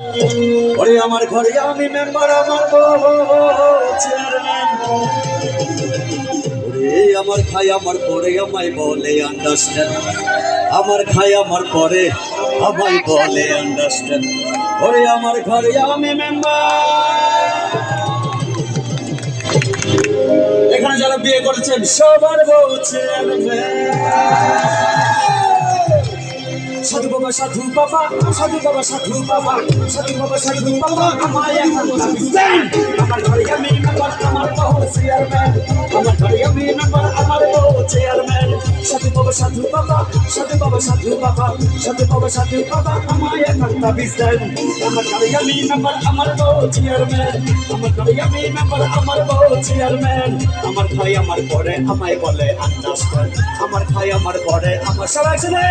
ওরে আমার ঘরে আমি মেম্বার, আমার বউ চেয়ারম্যান। ওরে আমার খাই আমার পরে আমায় বলে আন্ডারস্ট্যান্ড, আমার খাই আমার পরে আমায় বলে আন্ডারস্ট্যান্ড। ওরে আমার ঘরে আমি মেম্বার। এখানে যারা বিয়ে করেছেন সবার বউ চেয়ারম্যান। সাধু বাবা সাধু বাবা, সাধু বাবা সাধু বাবা, সাধু বাবা সাধু বাবা আমায় এখন দেন। আমার ঘরে আমি মেম্বার, আমার বউ চেয়ারম্যান। আমার ঘরে আমি মেম্বার, আমার বউ চেয়ারম্যান। সাধু বাবা সাধু বাবা, সাধু বাবা সাধু বাবা, সাধু বাবা সাধু বাবা আমায় এখন তাবিজ দেন। আমার ঘরে আমি মেম্বার, আমার বউ চেয়ারম্যান। আমার ঘরে আমি মেম্বার, আমার বউ চেয়ারম্যান। আমার ভাই আমার পরে আমায় বলে আন্ডারস্ট্যান্ড, আমার ভাই আমার পরে আমার সবাই ছেলে।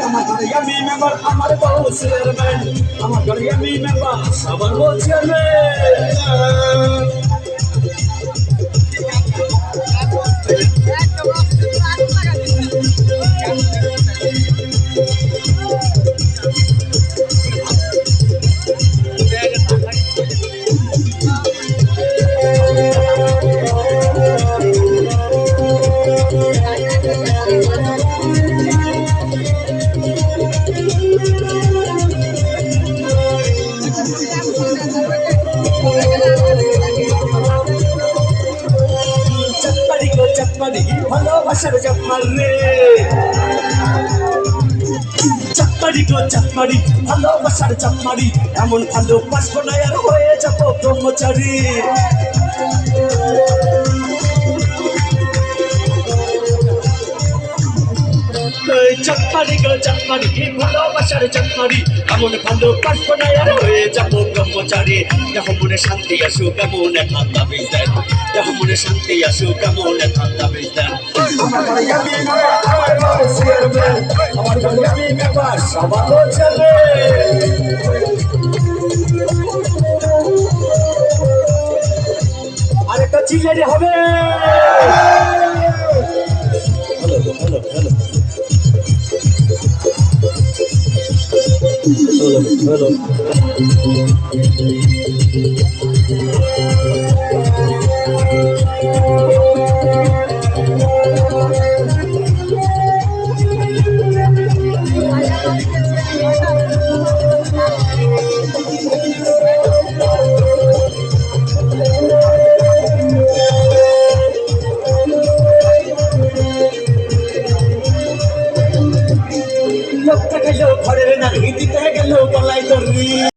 আমার ঘরে আমি মেম্বার, আমার বউ চেয়ারম্যান। আমার ঘরে আমি মেম্বার, সবার বউ চেয়ারম্যান। চটপটি গো চটপটি, ভালোবাসার চটপট রে। চটপটি গো চটপটি, ভালোবাসার চটপটি। এমন ভালোবাসবো না আর হয়ে যাবো ব্রহ্মচারী। চটপটি গো চটপটি, ভালোবাসার চটপটি। এমন ভালোবাসবো না আর হয়ে যাবো ব্রহ্মচারী। দেখো মনে শান্তি আসুক কেমন একটা তাবিজ দেন, দেখো মনে শান্তি আসুক কেমন একটা তাবিজ দেন। আমার ঘরে আমি মেম্বার, আমার বউ চেয়ারম্যান। আমার ঘরে আমি মেম্বার, সবার বউ চেয়ারম্যান। আরেকটা চিল্লাইলে হবে। Hello hello hello hello hello.